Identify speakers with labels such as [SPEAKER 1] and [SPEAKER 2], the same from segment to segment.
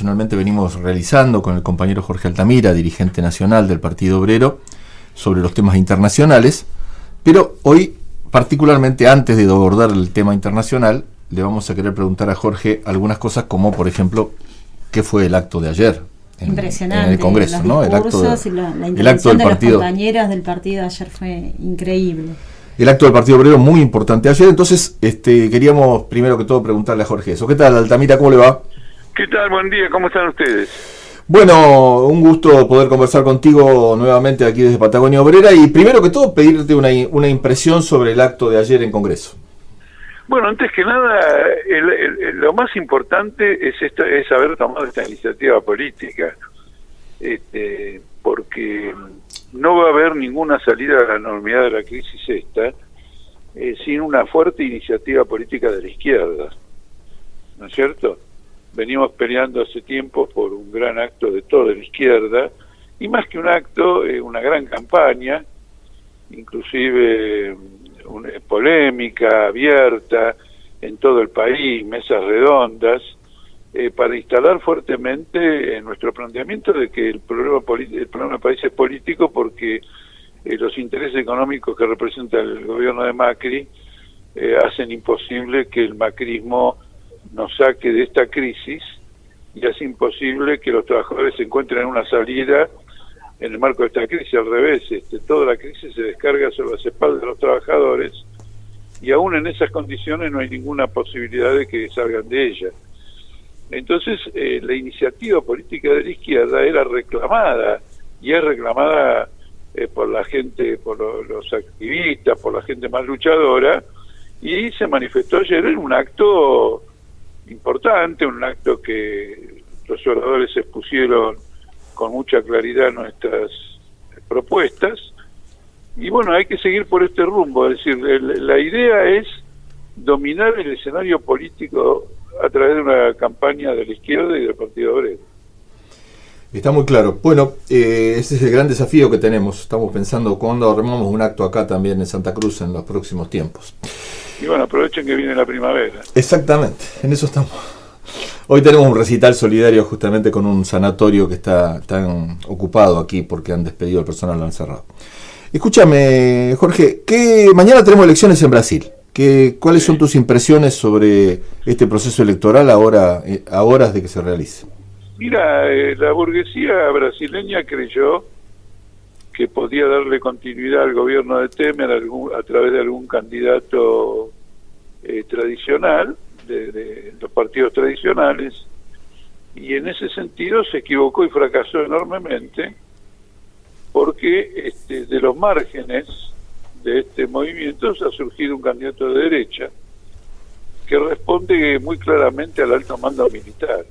[SPEAKER 1] tradicionalmente venimos realizando con el compañero Jorge Altamira, dirigente nacional del Partido Obrero, sobre los temas internacionales, pero hoy, particularmente antes de abordar el tema internacional, le vamos a querer preguntar a Jorge algunas cosas como, por ejemplo, ¿qué fue el acto de ayer en el Congreso?
[SPEAKER 2] Los
[SPEAKER 1] ¿no?
[SPEAKER 2] discursos la intervención de los compañeros del partido ayer fue increíble.
[SPEAKER 1] El acto del Partido Obrero muy importante ayer, entonces queríamos primero que todo preguntarle a Jorge eso. ¿Qué tal, Altamira? ¿Cómo le va?
[SPEAKER 3] ¿Qué tal? Buen día, ¿cómo están ustedes?
[SPEAKER 1] Bueno, un gusto poder conversar contigo nuevamente aquí desde Patagonia Obrera y primero que todo pedirte una impresión sobre el acto de ayer en Congreso.
[SPEAKER 3] Bueno, antes que nada, lo más importante es haber tomado esta iniciativa política, porque no va a haber ninguna salida a la normalidad de la crisis sin una fuerte iniciativa política de la izquierda, ¿no es cierto? Venimos peleando hace tiempo por un gran acto de toda la izquierda, y más que un acto, una gran campaña, inclusive una polémica abierta en todo el país, mesas redondas, para instalar fuertemente nuestro planteamiento de que el problema del país es político porque los intereses económicos que representa el gobierno de Macri hacen imposible que el macrismo nos saque de esta crisis y hace imposible que los trabajadores se encuentren una salida en el marco de esta crisis. Al revés, toda la crisis se descarga sobre las espaldas de los trabajadores y aún en esas condiciones no hay ninguna posibilidad de que salgan de ella. Entonces, la iniciativa política de la izquierda era reclamada, y es reclamada por la gente, por los activistas, por la gente más luchadora, y se manifestó ayer en un acto importante, un acto que los oradores expusieron con mucha claridad nuestras propuestas, y bueno, hay que seguir por este rumbo, es decir, la idea es dominar el escenario político a través de una campaña de la izquierda y del Partido Obrero.
[SPEAKER 1] Está muy claro. Bueno, ese es el gran desafío que tenemos. Estamos pensando cuándo armamos un acto acá también en Santa Cruz en los próximos tiempos.
[SPEAKER 3] Y bueno, aprovechen que viene la primavera.
[SPEAKER 1] Exactamente, en eso estamos. Hoy tenemos un recital solidario justamente con un sanatorio que está tan ocupado aquí porque han despedido al personal, lo han cerrado. Escúchame, Jorge, mañana tenemos elecciones en Brasil. ¿Cuáles son tus impresiones sobre este proceso electoral a horas de que se realice?
[SPEAKER 3] Mira, la burguesía brasileña creyó que podía darle continuidad al gobierno de Temer a través de algún candidato tradicional, de los partidos tradicionales, y en ese sentido se equivocó y fracasó enormemente, porque de los márgenes de este movimiento ha surgido un candidato de derecha que responde muy claramente al alto mando militar.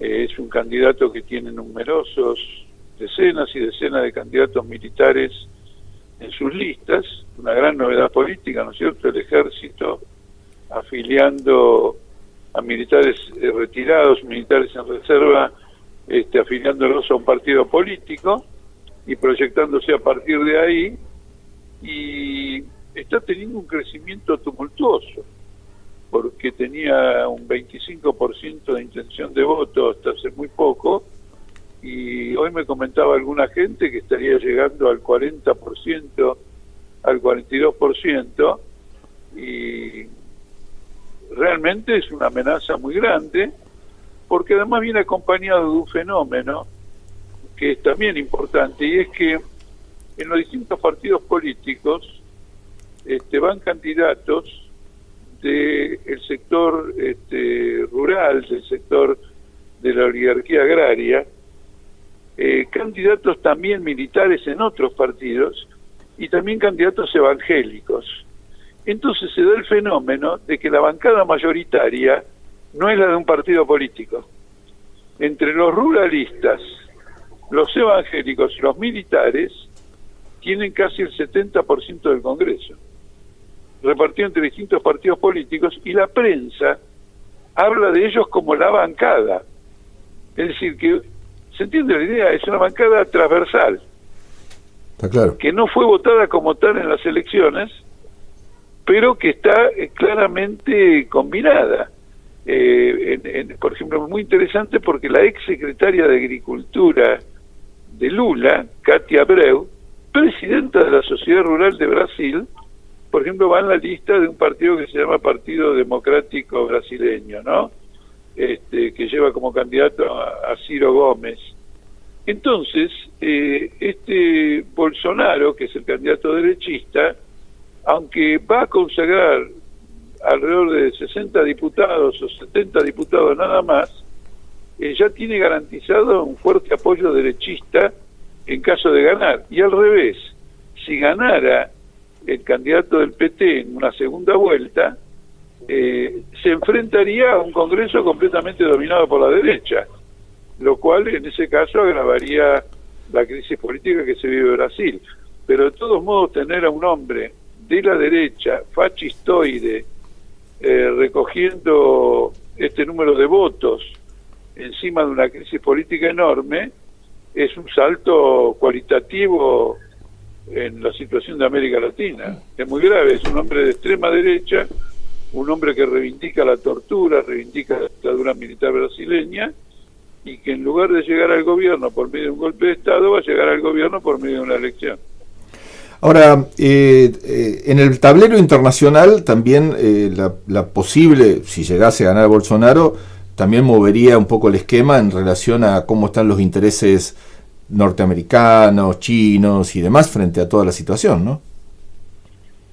[SPEAKER 3] Es un candidato que tiene decenas y decenas de candidatos militares en sus listas, una gran novedad política, ¿no es cierto? El ejército afiliando a militares retirados, militares en reserva, afiliándolos a un partido político y proyectándose a partir de ahí, y está teniendo un crecimiento tumultuoso, porque tenía un 25% de intención de voto hasta hace muy poco, y hoy me comentaba alguna gente que estaría llegando al 40%, al 42%, y realmente es una amenaza muy grande, porque además viene acompañado de un fenómeno que es también importante, y es que en los distintos partidos políticos van candidatos del sector rural, del sector de la oligarquía agraria, candidatos también militares en otros partidos y también candidatos evangélicos. Entonces se da el fenómeno de que la bancada mayoritaria no es la de un partido político. Entre los ruralistas, los evangélicos y los militares tienen casi el 70% del Congreso, repartido entre distintos partidos políticos, y la prensa habla de ellos como la bancada. Es decir, que se entiende la idea, es una bancada transversal.
[SPEAKER 1] Está claro.
[SPEAKER 3] Que no fue votada como tal en las elecciones, pero que está claramente combinada. por ejemplo, muy interesante porque la ex secretaria de Agricultura de Lula, Katia Abreu, presidenta de la Sociedad Rural de Brasil, por ejemplo, va en la lista de un partido que se llama Partido Democrático Brasileño, ¿no? Que lleva como candidato a Ciro Gómez. Entonces, Bolsonaro, que es el candidato derechista, aunque va a consagrar alrededor de 60 diputados o 70 diputados nada más, ya tiene garantizado un fuerte apoyo derechista en caso de ganar. Y al revés, si ganara el candidato del PT en una segunda vuelta, se enfrentaría a un Congreso completamente dominado por la derecha, lo cual en ese caso agravaría la crisis política que se vive en Brasil. Pero de todos modos, tener a un hombre de la derecha, fascistoide, recogiendo este número de votos encima de una crisis política enorme, es un salto cualitativo en la situación de América Latina. Es muy grave, es un hombre de extrema derecha, un hombre que reivindica la tortura, reivindica la dictadura militar brasileña, y que en lugar de llegar al gobierno por medio de un golpe de Estado, va a llegar al gobierno por medio de una elección.
[SPEAKER 1] Ahora, en el tablero internacional también la posible, si llegase a ganar Bolsonaro, también movería un poco el esquema en relación a cómo están los intereses norteamericanos, chinos y demás frente a toda la situación, ¿no?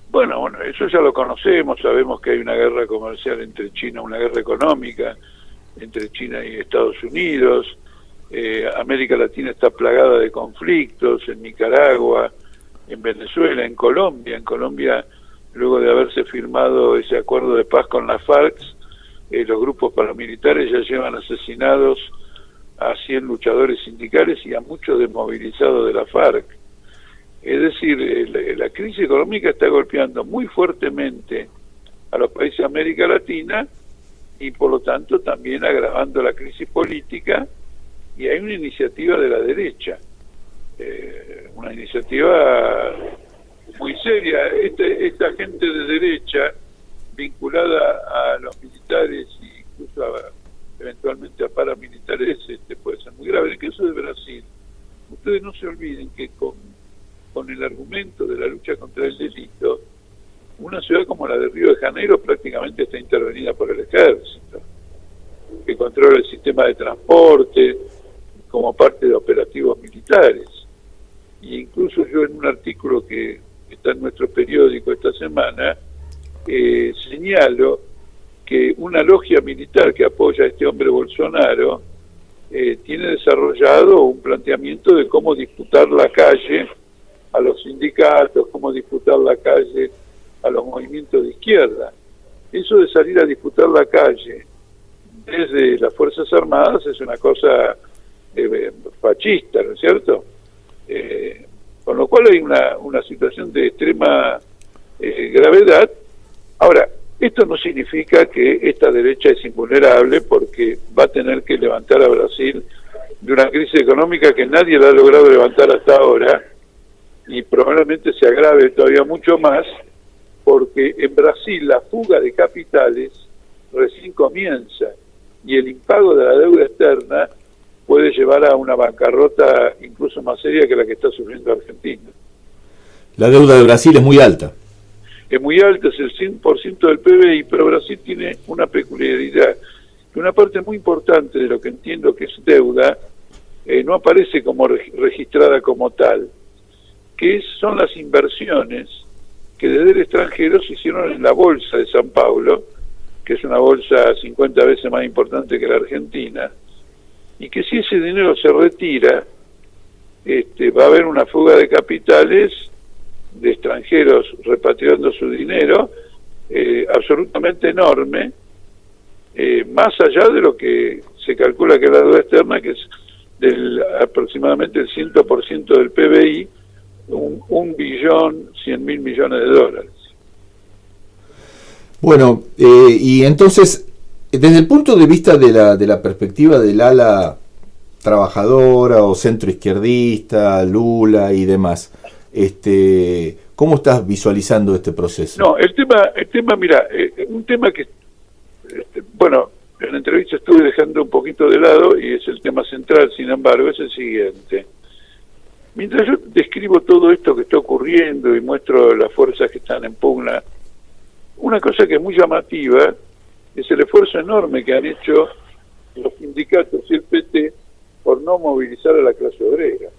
[SPEAKER 3] Bueno, eso ya lo conocemos, sabemos que hay una guerra comercial entre China, una guerra económica entre China y Estados Unidos. América Latina está plagada de conflictos, en Nicaragua, en Venezuela, en Colombia. En Colombia, luego de haberse firmado ese acuerdo de paz con las FARC, los grupos paramilitares ya llevan asesinados a 100 luchadores sindicales y a muchos desmovilizados de la FARC. Es decir, la crisis económica está golpeando muy fuertemente a los países de América Latina y por lo tanto también agravando la crisis política, y hay una iniciativa de la derecha, una iniciativa muy seria. Esta gente de derecha vinculada a los militares e incluso eventualmente a paramilitares puede ser muy grave. En el caso de Brasil, ustedes no se olviden que con el argumento de la lucha contra el delito, una ciudad como la de Río de Janeiro prácticamente está intervenida por el ejército, que controla el sistema de transporte como parte de operativos militares. Y incluso yo, en un artículo que está en nuestro periódico esta semana, señalo que una logia militar que apoya a este hombre Bolsonaro tiene desarrollado un planteamiento de cómo disputar la calle a los sindicatos, cómo disputar la calle a los movimientos de izquierda. Eso de salir a disputar la calle desde las Fuerzas Armadas es una cosa fascista, ¿no es cierto? Con lo cual hay una situación de extrema gravedad. Ahora, esto no significa que esta derecha es invulnerable, porque va a tener que levantar a Brasil de una crisis económica que nadie la ha logrado levantar hasta ahora, y probablemente se agrave todavía mucho más, porque en Brasil la fuga de capitales recién comienza, y el impago de la deuda externa puede llevar a una bancarrota incluso más seria que la que está sufriendo Argentina.
[SPEAKER 1] La deuda de Brasil es muy alta.
[SPEAKER 3] Es muy alta, es el 100% del PBI, pero Brasil tiene una peculiaridad, que una parte muy importante de lo que entiendo que es deuda no aparece como registrada como tal, que son las inversiones que desde el extranjero se hicieron en la bolsa de San Paulo, que es una bolsa 50 veces más importante que la Argentina, y que si ese dinero se retira, va a haber una fuga de capitales de extranjeros repatriando su dinero absolutamente enorme, más allá de lo que se calcula que es la deuda externa, que es aproximadamente el 100% del PBI, 1.100.000.000.000 de dólares.
[SPEAKER 1] Bueno, y entonces, desde el punto de vista de la perspectiva del ala trabajadora o centroizquierdista, Lula y demás, ¿cómo estás visualizando este proceso?
[SPEAKER 3] No, el tema, mira, un tema que, bueno, en la entrevista estuve dejando un poquito de lado, y es el tema central, sin embargo, es el siguiente. Mientras yo describo todo esto que está ocurriendo y muestro las fuerzas que están en pugna, una cosa que es muy llamativa es el esfuerzo enorme que han hecho los sindicatos y el PT por no movilizar a la clase obrera.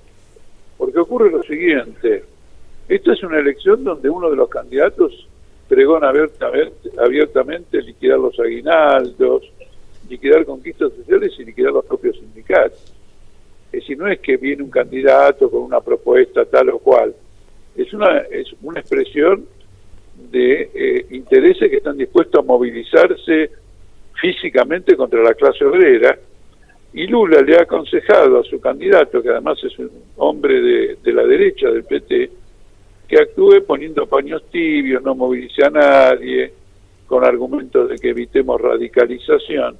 [SPEAKER 3] Porque ocurre lo siguiente: esta es una elección donde uno de los candidatos pregona abiertamente liquidar los aguinaldos, liquidar conquistas sociales y liquidar los propios sindicatos. Es decir, no es que viene un candidato con una propuesta tal o cual, es una expresión de intereses que están dispuestos a movilizarse físicamente contra la clase obrera, y Lula le ha aconsejado a su candidato, que además es un hombre de la derecha del PT, que actúe poniendo paños tibios, no movilice a nadie, con argumentos de que evitemos radicalización,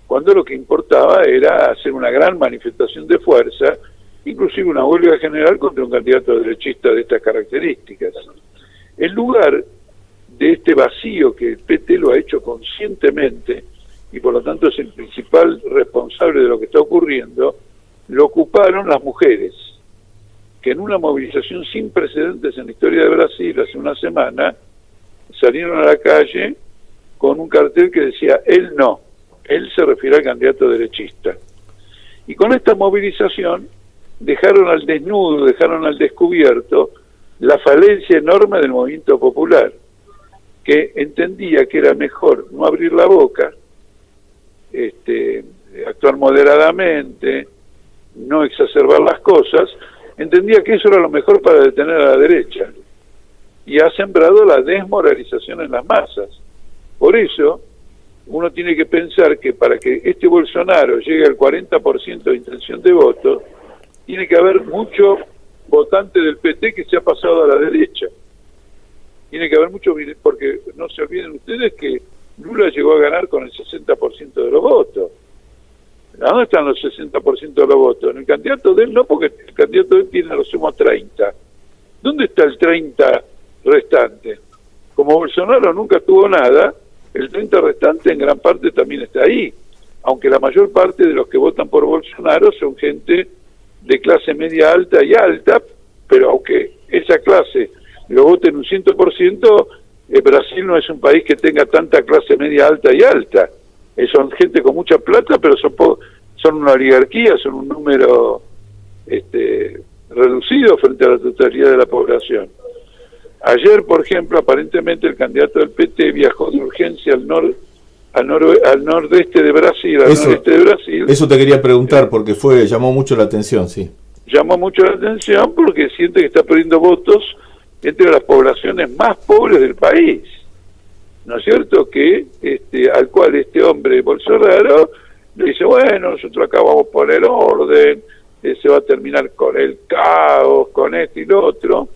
[SPEAKER 3] cuando lo que importaba era hacer una gran manifestación de fuerza, inclusive una huelga general contra un candidato derechista de estas características. En lugar de este vacío que el PT lo ha hecho conscientemente, y por lo tanto es el principal responsable de lo que está ocurriendo, lo ocuparon las mujeres, que en una movilización sin precedentes en la historia de Brasil hace una semana, salieron a la calle con un cartel que decía él no, él se refiere al candidato derechista. Y con esta movilización dejaron al desnudo, dejaron al descubierto la falencia enorme del movimiento popular, que entendía que era mejor no abrir la boca, actuar moderadamente, no exacerbar las cosas, entendía que eso era lo mejor para detener a la derecha, y ha sembrado la desmoralización en las masas. Por eso uno tiene que pensar que para que este Bolsonaro llegue al 40% de intención de voto, tiene que haber mucho votante del PT que se ha pasado a la derecha. Tiene que haber mucho, porque no se olviden ustedes que Lula llegó a ganar con el 60% de los votos. ¿Dónde están los 60% de los votos? En el candidato de él no, porque el candidato de él tiene a lo sumo 30. ¿Dónde está el 30 restante? Como Bolsonaro nunca tuvo nada, el 30 restante en gran parte también está ahí, aunque la mayor parte de los que votan por Bolsonaro son gente de clase media alta y alta, pero aunque esa clase lo voten un 100%, Brasil no es un país que tenga tanta clase media alta y alta. Son gente con mucha plata, pero son una oligarquía, son un número reducido frente a la totalidad de la población. Ayer, por ejemplo, aparentemente el candidato del PT viajó de urgencia al nordeste de Brasil, noreste de Brasil.
[SPEAKER 1] Eso te quería preguntar, porque llamó mucho la atención, sí.
[SPEAKER 3] Llamó mucho la atención porque siente que está perdiendo votos entre las poblaciones más pobres del país, ¿no es cierto? Que al cual este hombre Bolsonaro le dice, bueno, nosotros acá vamos a poner orden, se va a terminar con el caos, con esto y lo otro.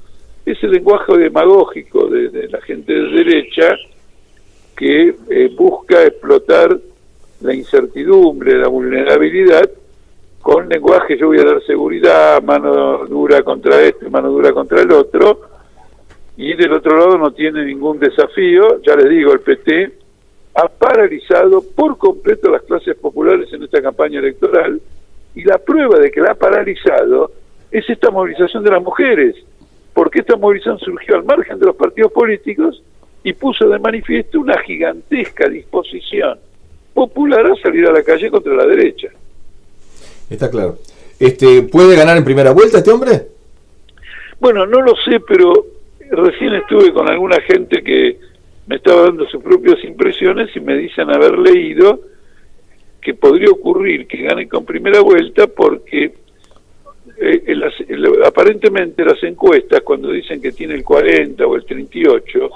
[SPEAKER 3] Es el lenguaje demagógico de la gente de derecha que busca explotar la incertidumbre, la vulnerabilidad, con lenguaje: yo voy a dar seguridad, mano dura contra esto y mano dura contra el otro, y del otro lado no tiene ningún desafío. Ya les digo, el PT ha paralizado por completo las clases populares en esta campaña electoral, y la prueba de que la ha paralizado es esta movilización de las mujeres, porque esta movilización surgió al margen de los partidos políticos y puso de manifiesto una gigantesca disposición popular a salir a la calle contra la derecha.
[SPEAKER 1] Está claro. ¿Puede ganar en primera vuelta este hombre?
[SPEAKER 3] Bueno, no lo sé, pero recién estuve con alguna gente que me estaba dando sus propias impresiones y me dicen haber leído que podría ocurrir que gane con primera vuelta porque aparentemente las encuestas, cuando dicen que tiene el 40 o el 38,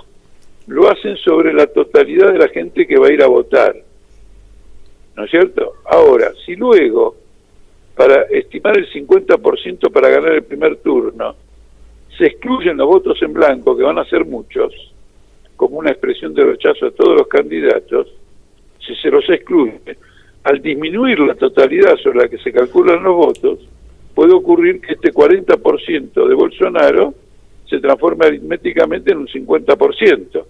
[SPEAKER 3] lo hacen sobre la totalidad de la gente que va a ir a votar, ¿no es cierto? Ahora, si luego, para estimar el 50% para ganar el primer turno, se excluyen los votos en blanco, que van a ser muchos, como una expresión de rechazo a todos los candidatos, si se los excluye, al disminuir la totalidad sobre la que se calculan los votos, puede ocurrir que este 40% de Bolsonaro se transforme aritméticamente en un 50%.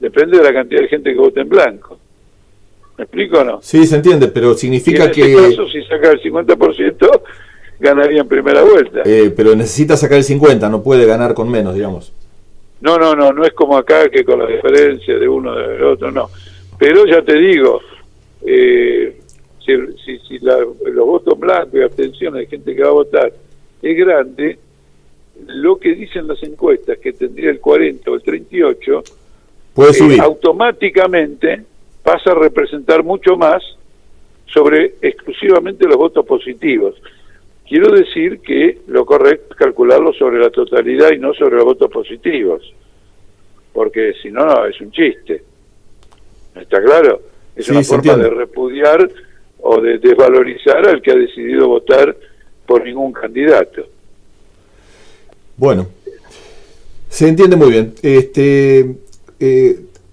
[SPEAKER 3] Depende de la cantidad de gente que vote en blanco. ¿Me explico o no?
[SPEAKER 1] Sí, se entiende, pero significa
[SPEAKER 3] que... En este caso, si saca el 50%, ganaría en primera vuelta.
[SPEAKER 1] Pero necesita sacar el 50%, no puede ganar con menos, digamos.
[SPEAKER 3] No es como acá, que con la diferencia de uno del otro, no. Pero ya te digo, si los votos blancos y abstenciones de gente que va a votar es grande, lo que dicen las encuestas, que tendría el 40 o el 38,
[SPEAKER 1] puede subir.
[SPEAKER 3] Automáticamente pasa a representar mucho más sobre exclusivamente los votos positivos. Quiero decir que lo correcto es calcularlo sobre la totalidad y no sobre los votos positivos, porque si no, es un chiste. ¿Está claro? Es una forma de repudiar o de desvalorizar al que ha decidido votar por ningún candidato.
[SPEAKER 1] Bueno, se entiende muy bien.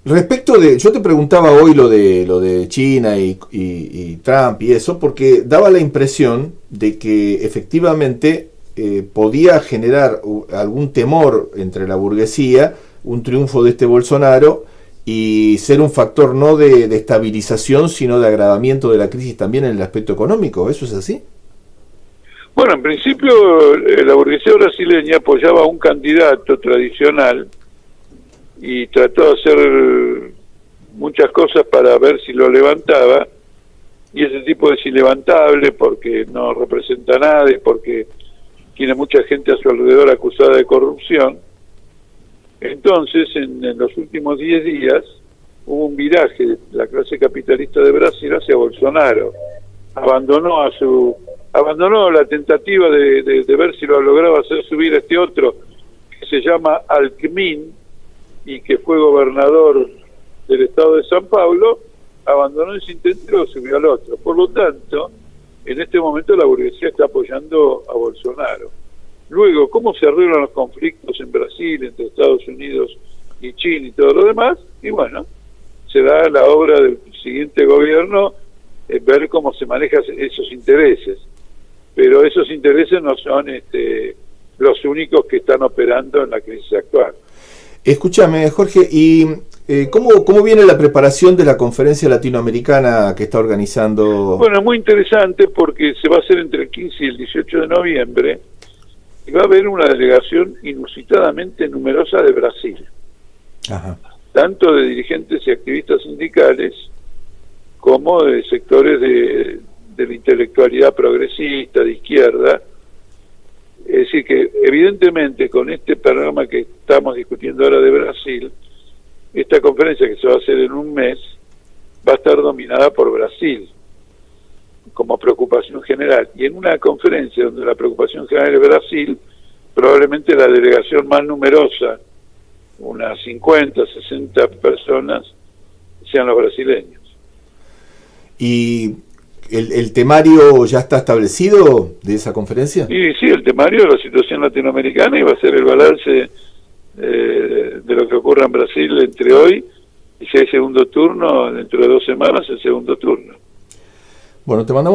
[SPEAKER 1] Respecto de, yo te preguntaba hoy lo de China y Trump y eso, porque daba la impresión de que efectivamente podía generar algún temor entre la burguesía, un triunfo de este Bolsonaro, y ser un factor no de estabilización, sino de agravamiento de la crisis también en el aspecto económico. ¿Eso es así?
[SPEAKER 3] Bueno, en principio la burguesía brasileña apoyaba a un candidato tradicional y trató de hacer muchas cosas para ver si lo levantaba, y ese tipo es inlevantable porque no representa a nadie, porque tiene mucha gente a su alrededor acusada de corrupción. Entonces, en los últimos 10 días hubo un viraje de la clase capitalista de Brasil hacia Bolsonaro. Abandonó la tentativa de ver si lo lograba hacer subir a este otro que se llama Alckmin y que fue gobernador del estado de San Paulo. Abandonó ese intento y lo subió al otro. Por lo tanto, en este momento la burguesía está apoyando a Bolsonaro. Luego, ¿cómo se arreglan los conflictos en Brasil, entre Estados Unidos y China y todo lo demás? Y bueno, será la obra del siguiente gobierno ver cómo se manejan esos intereses. Pero esos intereses no son los únicos que están operando en la crisis actual.
[SPEAKER 1] Escúchame, Jorge, ¿y cómo viene la preparación de la conferencia latinoamericana que está organizando?
[SPEAKER 3] Bueno, muy interesante porque se va a hacer entre el 15 y el 18 de noviembre y va a haber una delegación inusitadamente numerosa de Brasil.
[SPEAKER 1] Ajá. Tanto
[SPEAKER 3] de dirigentes y activistas sindicales como de sectores de la intelectualidad progresista, de izquierda. Es decir que evidentemente con este programa que estamos discutiendo ahora de Brasil, esta conferencia que se va a hacer en un mes va a estar dominada por Brasil como preocupación general, y en una conferencia donde la preocupación general es Brasil, probablemente la delegación más numerosa, unas 50, 60 personas, sean los brasileños.
[SPEAKER 1] ¿Y el temario ya está establecido de esa conferencia?
[SPEAKER 3] Sí, el temario de la situación latinoamericana, y va a ser el balance de lo que ocurre en Brasil entre hoy y si hay segundo turno, dentro de 2 semanas el segundo turno.
[SPEAKER 1] Bueno, te mandamos